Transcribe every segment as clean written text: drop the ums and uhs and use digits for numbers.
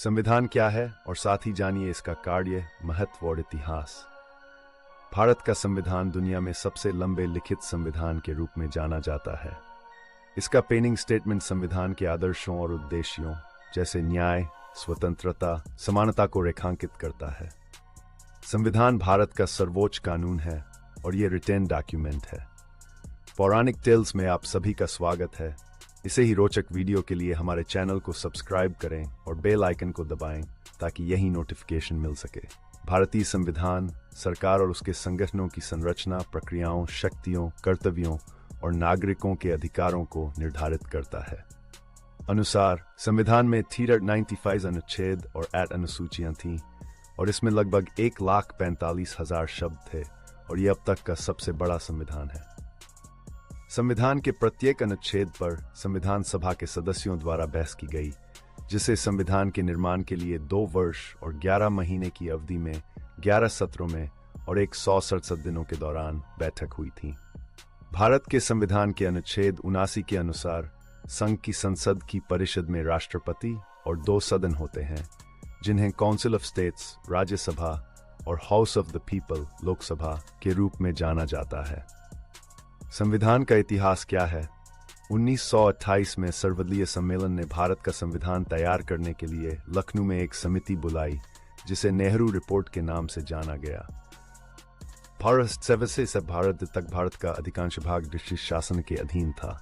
संविधान क्या है और साथ ही जानिए इसका कार्य, महत्व और इतिहास। भारत का संविधान दुनिया में सबसे लंबे लिखित संविधान के रूप में जाना जाता है। इसका पेनिंग स्टेटमेंट संविधान के आदर्शों और उद्देश्यों जैसे न्याय, स्वतंत्रता, समानता को रेखांकित करता है। संविधान भारत का सर्वोच्च कानून है और ये रिटेन डॉक्यूमेंट है। पौराणिक टेल्स में आप सभी का स्वागत है। इसे ही रोचक वीडियो के लिए हमारे चैनल को सब्सक्राइब करें और बेल आइकन को दबाएं ताकि यही नोटिफिकेशन मिल सके। भारतीय संविधान सरकार और उसके संगठनों की संरचना, प्रक्रियाओं, शक्तियों, कर्तव्यों और नागरिकों के अधिकारों को निर्धारित करता है। अनुसार संविधान में 395 अनुच्छेद और 8 अनुसूचियां थीं और इसमें लगभग 1,45,000 शब्द थे और ये अब तक का सबसे बड़ा संविधान है। संविधान के प्रत्येक अनुच्छेद पर संविधान सभा के सदस्यों द्वारा बहस की गई, जिसे संविधान के निर्माण के लिए 2 वर्ष और 11 महीने की अवधि में 11 सत्रों में और 167 दिनों के दौरान बैठक हुई थी। भारत के संविधान के अनुच्छेद 79 के अनुसार संघ की संसद की परिषद में राष्ट्रपति और 2 सदन होते हैं, जिन्हें काउंसिल ऑफ स्टेट्स राज्यसभा और house of the people Lok Sabha के रूप में जाना जाता है। संविधान का इतिहास क्या है? 1928 में सर्वदलीय सम्मेलन ने भारत का संविधान तैयार करने के लिए लखनऊ में एक समिति बुलाई, जिसे नेहरू रिपोर्ट के नाम से जाना गया। भारत से भारत तक भारत का अधिकांश भाग ब्रिटिश शासन के अधीन था।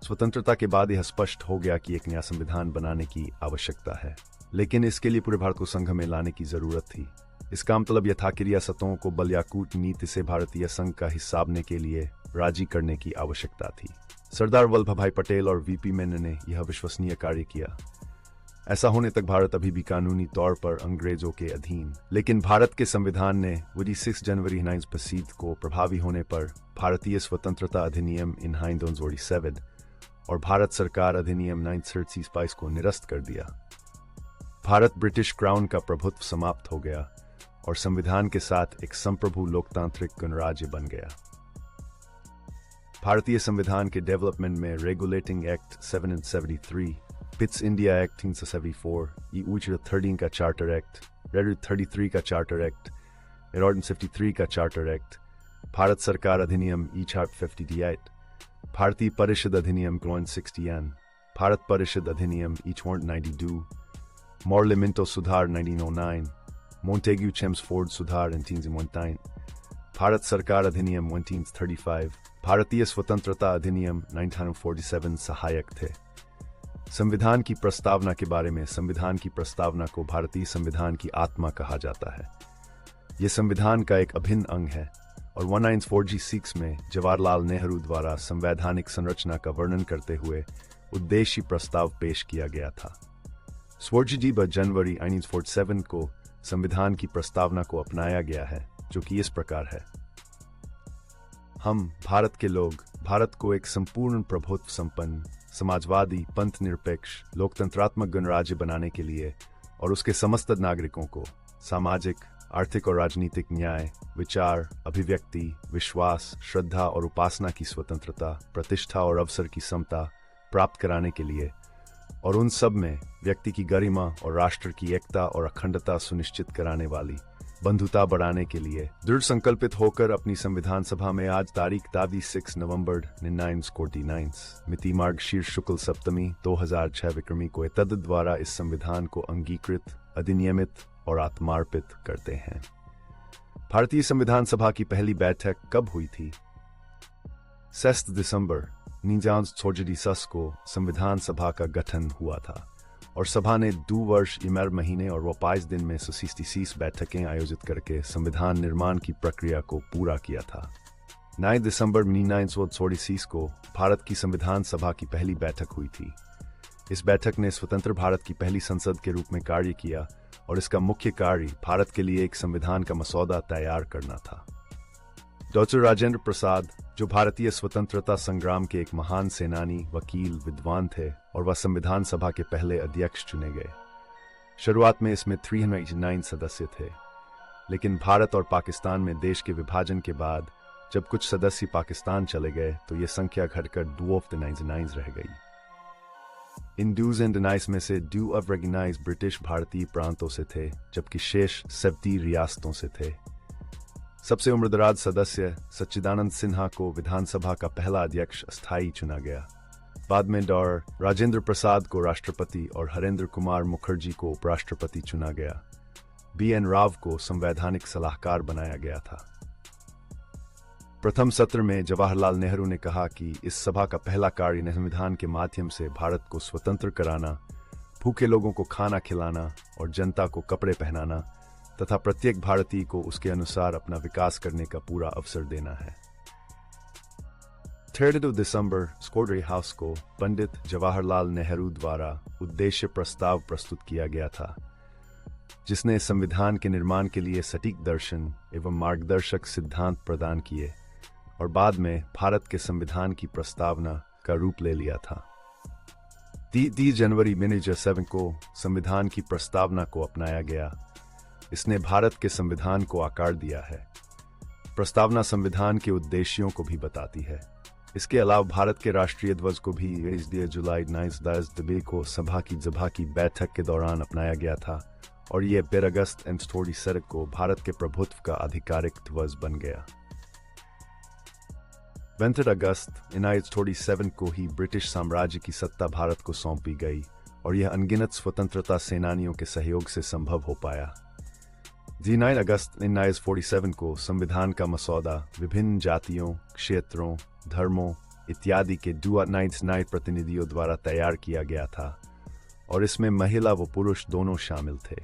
स्वतंत्रता के बाद यह स्पष्ट हो गया कि एक नया संविधान बनाने की आवश्यकता है, लेकिन इसके लिए पूरे भारत को संघ में लाने की जरूरत थी। इसका मतलब यह था कि रियासतों को बल या कूटनीति से भारतीय संघ का हिस्सा बनने के लिए राजी करने की आवश्यकता थी। सरदार वल्लभ भाई पटेल और वीपी मेनन ने यह विश्वसनीय कार्य किया। ऐसा होने तक भारत अभी भी कानूनी तौर पर अंग्रेजों के अधीन, लेकिन भारत के संविधान ने 26 जनवरी 1947 को प्रभावी होने पर भारतीय स्वतंत्रता अधिनियम इन 1947 और भारत सरकार अधिनियम 1937 को निरस्त कर दिया। भारत ब्रिटिश क्राउन का प्रभुत्व समाप्त हो गया और संविधान के साथ एक संप्रभु लोकतांत्रिक गणराज्य बन गया। भारतीय संविधान के डेवलपमेंट में regulating act 773, Pitt's India act 374, each 13 का चार्टर एक्ट, रेड 33 का चार्टर एक्ट, एरॉर्डन 53 का चार्टर एक्ट, भारत सरकार अधिनियम ईच 58, भारतीय परिषद अधिनियम 60, भारत परिषद अधिनियम ईच 92, मॉर्लिमिंटो सुधार 1909, मोंटेग्यू चेम्सफोर्ड सुधार 1919, भारत सरकार अधिनियम 1935, भारतीय स्वतंत्रता अधिनियम 1947 सहायक थे। संविधान की प्रस्तावना के बारे में संविधान की प्रस्तावना को भारतीय संविधान की आत्मा कहा जाता है। यह संविधान का एक अभिन्न अंग है और 1946 में जवाहरलाल नेहरू द्वारा संवैधानिक संरचना का वर्णन करते हुए उद्देश्य प्रस्ताव पेश किया गया था। 26 जनवरी 1947 को संविधान की प्रस्तावना को अपनाया गया है, जो कि इस प्रकार है। हम भारत के लोग भारत को एक संपूर्ण प्रभुत्व संपन्न, समाजवादी, पंथ निरपेक्ष, लोकतंत्रात्मक गणराज्य बनाने के लिए और उसके समस्त नागरिकों को सामाजिक, आर्थिक और राजनीतिक न्याय, विचार, अभिव्यक्ति, विश्वास, श्रद्धा और उपासना की स्वतंत्रता, प्रतिष्ठा और अवसर की समता प्राप्त कराने के लिए और उन सब में व्यक्ति की गरिमा और राष्ट्र की एकता और अखंडता सुनिश्चित कराने वाली बंधुता बढ़ाने के लिए दृढ़ संकल्पित होकर अपनी संविधान सभा में आज तारीख 26 नवंबर 1949 मिति मार्गशीर्ष शुक्ल सप्तमी 2006 विक्रमी को तद द्वारा इस संविधान को अंगीकृत, अधिनियमित और आत्मार्पित करते हैं। भारतीय संविधान सभा की पहली बैठक कब हुई थी? 6 दिसंबर 1946 को संविधान सभा का गठन हुआ था और सभा ने 2 वर्ष 11 महीने और 22 दिन में 36 बैठकें आयोजित करके संविधान निर्माण की प्रक्रिया को पूरा किया था। 9 दिसंबर 1946 को भारत की संविधान सभा की पहली बैठक हुई थी। इस बैठक ने स्वतंत्र भारत की पहली संसद के रूप में कार्य किया और इसका मुख्य कार्य भारत के लिए एक संविधान का मसौदा तैयार करना था। डॉक्टर राजेंद्र प्रसाद, जो भारतीय स्वतंत्रता संग्राम के एक महान सेनानी, वकील, विद्वान थे और वह संविधान सभा के पहले अध्यक्ष चुने गए। शुरुआत में इसमें 389 सदस्य थे, लेकिन भारत और पाकिस्तान में देश के विभाजन के बाद जब कुछ सदस्य पाकिस्तान चले गए तो ये संख्या घटकर 299 रह गई। इन डूज एंड डनाइस में से ड्यू ऑफ रेगनाइज ब्रिटिश भारतीय प्रांतों से थे, जबकि शेष 70 रियासतों से थे। सबसे उम्रदराज सदस्य सच्चिदानंद सिन्हा को विधानसभा का पहला अध्यक्ष अस्थायी चुना गया। बाद में डॉ. राजेंद्र प्रसाद को राष्ट्रपति और हरेंद्र कुमार मुखर्जी को उपराष्ट्रपति चुना गया। B.N. राव को संवैधानिक सलाहकार बनाया गया था। प्रथम सत्र में जवाहरलाल नेहरू ने कहा कि इस सभा का पहला कार्य संविधान के माध्यम से भारत को स्वतंत्र कराना, भूखे लोगों को खाना खिलाना और जनता को कपड़े पहनाना तथा प्रत्येक भारतीय को उसके अनुसार अपना विकास करने का पूरा अवसर देना है। 3 दिसंबर स्कोडरी हाउस को पंडित जवाहरलाल नेहरू द्वारा उद्देश्य प्रस्ताव प्रस्तुत किया गया था, जिसने संविधान के निर्माण के लिए सटीक दर्शन एवं मार्गदर्शक सिद्धांत प्रदान किए और बाद में भारत के संविधान की प्रस्तावना का रूप ले लिया था। 30 जनवरी 1907 को संविधान की प्रस्तावना को अपनाया गया। इसने भारत के संविधान को आकार दिया है। प्रस्तावना संविधान के उद्देश्यों को भी बताती है। इसके अलावा भारत के राष्ट्रीय ध्वज को भी 21 जुलाई 1910 को सभा की बैठक के दौरान अपनाया गया था और यह 2 अगस्त 1947 को भारत के प्रभुत्व का आधिकारिक ध्वज बन गया। 22 अगस्त 1947 को ही ब्रिटिश साम्राज्य की सत्ता भारत को सौंपी गई और यह अनगिनत स्वतंत्रता सेनानियों के सहयोग से संभव हो पाया। 9 अगस्त 1947 को संविधान का मसौदा विभिन्न जातियों, क्षेत्रों, धर्मों इत्यादि के 299 प्रतिनिधियों द्वारा तैयार किया गया था और इसमें महिला व पुरुष दोनों शामिल थे।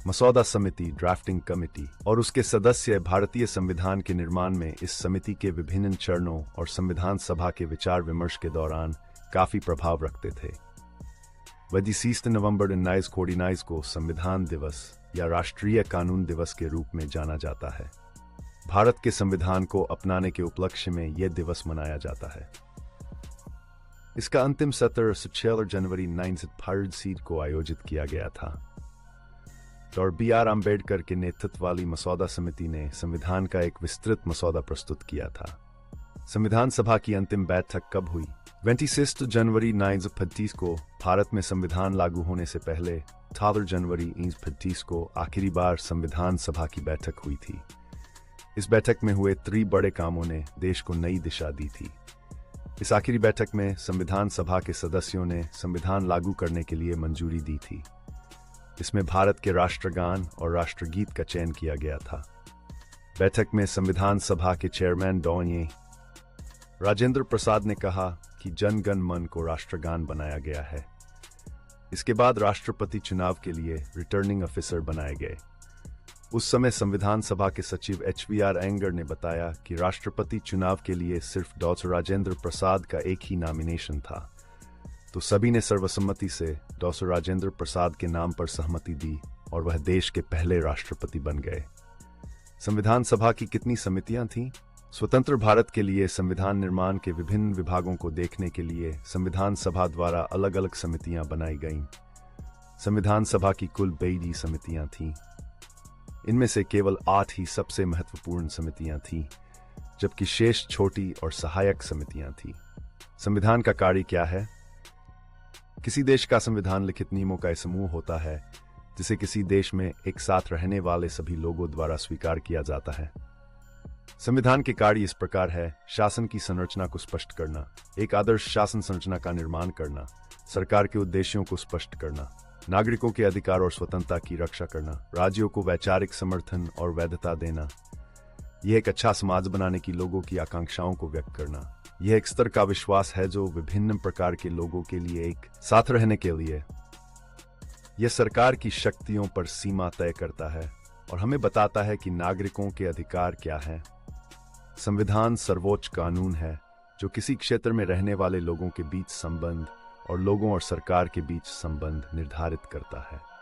मसौदा समिति ड्राफ्टिंग कमेटी और उसके सदस्य भारतीय संविधान के निर्माण में इस समिति के विभिन्न चरणों और संविधान सभा के विचार विमर्श के दौरान काफी प्रभाव रखते थे। 26 नवंबर 1949 को संविधान दिवस या राष्ट्रीय कानून दिवस के रूप में जाना जाता है। भारत के संविधान को अपनाने के उपलक्ष्य में यह दिवस मनाया जाता है। इसका अंतिम सत्र 16 जनवरी 1900 को आयोजित किया गया था। डॉ. B.R. आम्बेडकर के नेतृत्व वाली मसौदा समिति ने संविधान का एक विस्तृत मसौदा प्रस्तुत किया था। संविधान सभा की अंतिम बैठक कब हुई? 26 जनवरी 1935 को भारत में संविधान लागू होने से पहले 18 जनवरी 1935 को आखिरी बार संविधान सभा की बैठक हुई थी। इस बैठक में हुए 3 बड़े कामों ने देश को नई दिशा दी थी। इस आखिरी बैठक में संविधान सभा के सदस्यों ने संविधान लागू करने के लिए मंजूरी दी थी। इसमें भारत के राष्ट्रगान और राष्ट्रगीत का चयन किया गया था। बैठक में संविधान सभा के चेयरमैन डॉ. राजेंद्र प्रसाद ने कहा कि जन गण मन को राष्ट्रगान बनाया गया है। इसके बाद राष्ट्रपति चुनाव के लिए रिटर्निंग ऑफिसर बनाए गए। उस समय संविधान सभा के सचिव HVR एंगर ने बताया कि राष्ट्रपति चुनाव के लिए सिर्फ डॉ. राजेंद्र प्रसाद का एक ही नॉमिनेशन था, तो सभी ने सर्वसम्मति से डॉ. राजेंद्र प्रसाद के नाम पर सहमति दी और वह देश के पहले राष्ट्रपति बन गए। संविधान सभा की कितनी समितियां थीं? स्वतंत्र भारत के लिए संविधान निर्माण के विभिन्न विभागों को देखने के लिए संविधान सभा द्वारा अलग अलग समितियां बनाई गईं। संविधान सभा की कुल 22 समितियां थीं। इनमें से केवल 8 ही सबसे महत्वपूर्ण समितियां थीं, जबकि शेष छोटी और सहायक समितियां थीं। संविधान का कार्य क्या है? किसी देश का संविधान लिखित नियमों का एक समूह होता है जिसे किसी देश में एक साथ रहने वाले सभी लोगों द्वारा स्वीकार किया जाता है। संविधान के कार्य इस प्रकार है: शासन की संरचना को स्पष्ट करना, एक आदर्श शासन संरचना का निर्माण करना, सरकार के उद्देश्यों को स्पष्ट करना, नागरिकों के अधिकार और स्वतंत्रता की रक्षा करना, राज्यों को वैचारिक समर्थन और वैधता देना, यह एक अच्छा समाज बनाने की लोगों की आकांक्षाओं को व्यक्त करना, यह एक स्तर का विश्वास है जो विभिन्न प्रकार के लोगों के लिए एक साथ रहने के लिए। यह सरकार की शक्तियों पर सीमा तय करता है और हमें बताता है कि नागरिकों के अधिकार क्या हैं। संविधान सर्वोच्च कानून है जो किसी क्षेत्र में रहने वाले लोगों के बीच संबंध और लोगों और सरकार के बीच संबंध निर्धारित करता है।